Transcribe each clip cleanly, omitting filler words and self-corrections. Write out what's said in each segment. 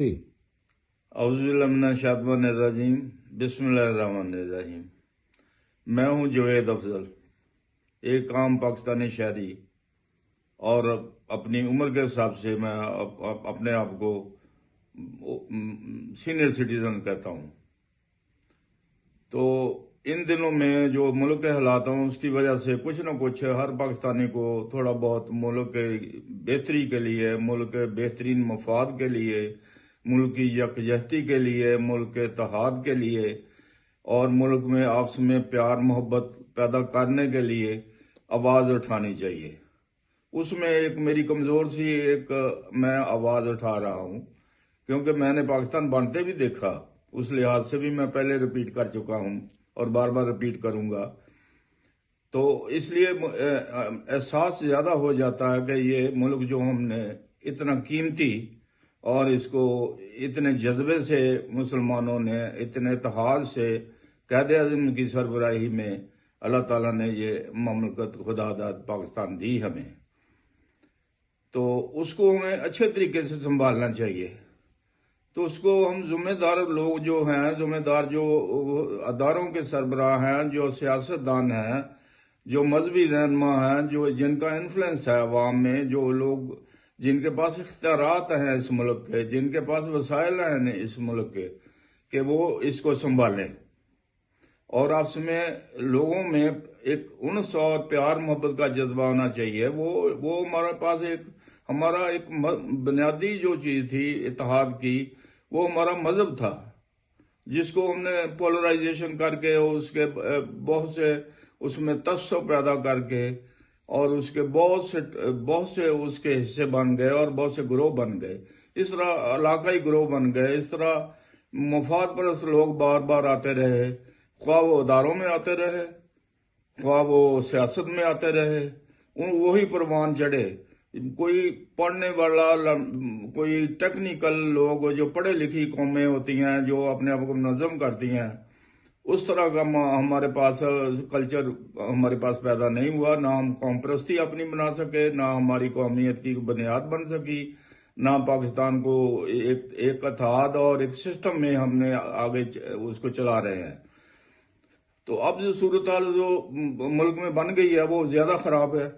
Sí. औज़ुबिल्लाहिमिनश्शैतानिर्रजीम बिस्मिल्लाहिर्रहमानिर्रहीम। मैं हूँ जुवेद अफजल, एक आम पाकिस्तानी शहरी, और अपनी उम्र के हिसाब से मैं अपने आप को सीनियर सिटीजन कहता हूँ। तो इन दिनों में जो मुल्क के हालात हैं उसकी वजह से कुछ न कुछ हर पाकिस्तानी को थोड़ा बहुत मुल्क के बेहतरी के लिए, मुल्क के बेहतरीन मफाद के लिए, मुल्क की यकजहती के लिए, मुल्क के इत्तेहाद के लिए और मुल्क में आपस में प्यार मोहब्बत पैदा करने के लिए आवाज़ उठानी चाहिए। उसमें एक मेरी कमज़ोर सी मैं आवाज़ उठा रहा हूँ, क्योंकि मैंने पाकिस्तान बनते भी देखा, उस लिहाज से भी मैं पहले रिपीट कर चुका हूँ और बार बार रिपीट करूँगा। तो इसलिए एहसास ज़्यादा हो जाता है कि ये मुल्क जो हमने इतना कीमती और इसको इतने जज्बे से मुसलमानों ने, इतने इत्तेहाद से क़ायद-ए-आज़म की सरबराही में अल्लाह ताला ने ये ममलकत खुदादाद पाकिस्तान दी हमें, तो उसको हमें अच्छे तरीके से संभालना चाहिए। तो उसको हम ज़िम्मेदार लोग जो हैं, ज़िम्मेदार जो अदारों के सरबराह हैं, जो सियासतदान हैं, जो मजहबी रहनुमा हैं, जो जिनका इन्फ्लुएंस है अवाम में, जो लोग जिनके पास इख्तियारात हैं इस मुल्क के, जिनके पास वसाइल हैं इस मुल्क के, कि वो इसको संभालें और आपस में लोगों में एक उन्स और प्यार मोहब्बत का जज्बा होना चाहिए। वो हमारा एक बुनियादी जो चीज़ थी इत्तेहाद की, वो हमारा मजहब था, जिसको हमने पोलराइजेशन करके उसके बहुत से उसमें तस्सुब पैदा करके और उसके बहुत से उसके हिस्से बन गए और बहुत से ग्रोह बन गए, इस तरह इलाकाई ग्रोह बन गए। इस तरह मफाद परस्त लोग बार बार आते रहे, ख्वाह वो अदारों में आते रहे, ख्वाह वो सियासत में आते रहे, वही परवान चढ़े। कोई पढ़ने वाला, कोई टेक्निकल लोग, जो पढ़े लिखी कौमें होती हैं, जो अपने आप को नज़म करती हैं, उस तरह का हमारे पास कल्चर हमारे पास पैदा नहीं हुआ। ना हम कौम परस्ती अपनी बना सके, ना हमारी कौमियत की बुनियाद बन सकी, ना पाकिस्तान को एक इत्तेहाद और एक सिस्टम में हमने आगे उसको चला रहे हैं। तो अब जो सूरत हाल जो मुल्क में बन गई है वो ज़्यादा ख़राब है।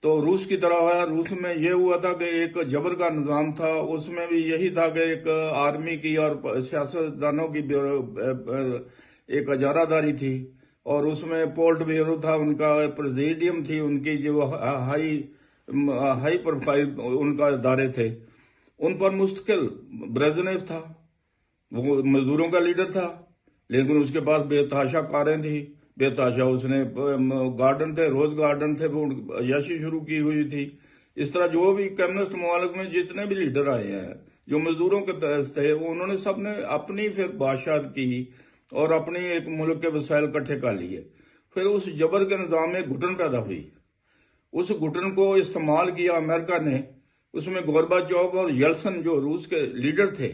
तो रूस की तरह है, रूस में ये हुआ था कि एक जबर का निज़ाम था, उसमें भी यही था कि एक आर्मी की और सियासतदानों की एक अजारादारी थी, और उसमें पोल्ट ब्यूरो था, उनका प्रेसिडियम थी, उनकी जो हाई प्रोफाइल उनका इदारे थे, उन पर मुस्तकिल ब्रेज़नेव था, वो मजदूरों का लीडर था, लेकिन उसके पास बेतहाशा कारें थी, बेतहाशा उसने गार्डन थे, रोज गार्डन थे, वो अयाशी शुरू की हुई थी। इस तरह जो भी कम्युनिस्ट मुमालिक में जितने भी लीडर आए हैं जो मजदूरों के थे, वो उन्होंने सबने अपनी फिर बादशाहत की और अपनी एक मुल्क के वसाइल इकट्ठे कर लिए। फिर उस जबर के निज़ाम में घुटन पैदा हुई, उस घुटन को इस्तेमाल किया अमेरिका ने। उसमें गोरबाचोव और येल्सन जो रूस के लीडर थे,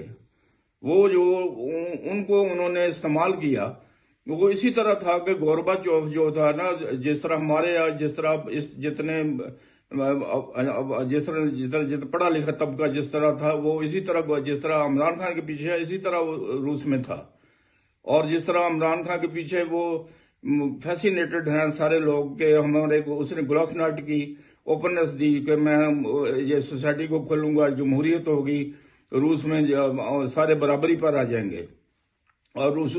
वो जो उनको उन्होंने इस्तेमाल किया, वो इसी तरह था कि गोरबाचोव जो था ना, जिस तरह हमारे यहाँ जिस तरह जितना पढ़ा लिखा तबका जिस तरह था, वो इसी तरह जिस तरह इमरान खान के पीछे इसी तरह रूस में था। और जिस तरह इमरान खान के पीछे वो फैसिनेटेड हैं सारे लोग के हमारे को, उसने ग्लासनाइट की ओपननेस दी कि मैं ये सोसाइटी को खोलूंगा, जमहूरियत होगी, रूस में सारे बराबरी पर आ जाएंगे और रूस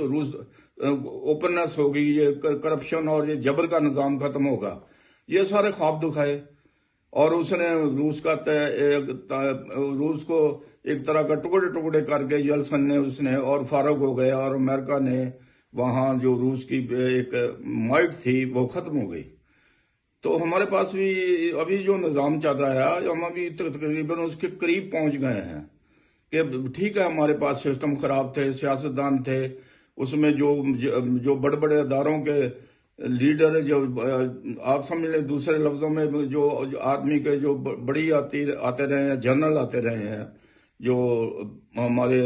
ओपननेस होगी, ये करप्शन और ये जबर का निज़ाम खत्म होगा। ये सारे ख्वाब दिखाए और उसने रूस को एक तरह का टुकड़े टुकड़े करके येल्सन ने उसने और फारूक हो गया, और अमेरिका ने वहाँ जो रूस की एक माइट थी वो ख़त्म हो गई। तो हमारे पास भी अभी जो निज़ाम चल रहा है, हम अभी तकरीबन उसके करीब पहुँच गए हैं कि ठीक है, हमारे पास सिस्टम ख़राब थे, सियासतदान थे, उसमें जो बड़े बड़े अदारों के लीडर, जो आप समझ लें दूसरे लफ्ज़ों में जो आदमी के जो बड़ी आते रहे हैं, जनरल आते रहे हैं, जो हमारे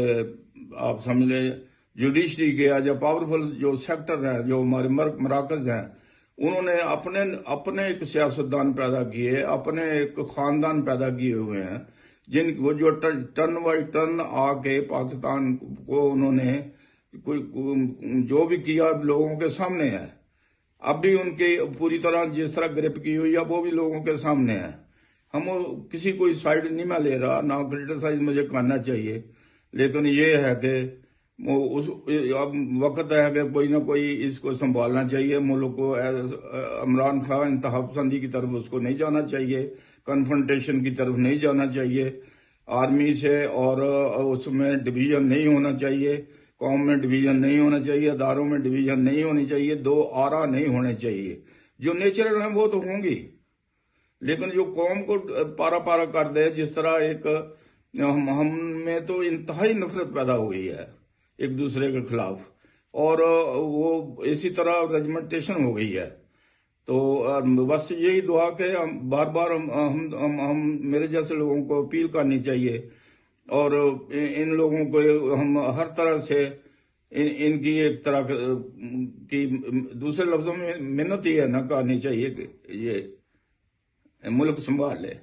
आप समझ लें जुडिशरी के जो पावरफुल जो सेक्टर हैं, जो हमारे मराकज़ हैं, उन्होंने अपने एक सियासतदान पैदा किए, अपने एक ख़ानदान पैदा किए हुए हैं وہ جو ٹرن بائی ٹرن آ کے پاکستان کو انہوں نے جو بھی کیا لوگوں کے سامنے ہے. اب بھی ان کی پوری طرح جس طرح گرپ کی ہوئی ہے وہ بھی لوگوں کے سامنے ہے. ہم کسی کوئی سائیڈ نہیں میں لے رہا، نہ کرٹیسائز مجھے کرنا چاہیے، لیکن یہ ہے کہ اب وقت ہے کہ کوئی نہ کوئی اس کو سنبھالنا چاہیے. ملک کو عمران خان انتہا پسندی کی طرف اس کو نہیں جانا چاہیے، کنفرنٹیشن کی طرف نہیں جانا چاہیے، آرمی سے اور اس میں ڈویژن نہیں ہونا چاہیے، قوم میں ڈویژن نہیں ہونا چاہیے، اداروں میں ڈویژن نہیں ہونی چاہیے، دو آرا نہیں ہونے چاہیے. جو نیچرل ہیں وہ تو ہوں گی، لیکن جو قوم کو پارا پارا کر دے، جس طرح ایک ہم میں تو انتہائی نفرت پیدا ہو گئی ہے ایک دوسرے کے خلاف، اور وہ اسی طرح رجمنٹیشن ہو گئی ہے. تو بس یہی دعا کہ بار بار ہم میرے جیسے لوگوں کو اپیل کرنی چاہیے، اور ان لوگوں کو ہم ہر طرح سے ان کی ایک طرح کی دوسرے لفظوں میں منت ہی ہے نہ کرنی چاہیے کہ یہ ملک سنبھال لے.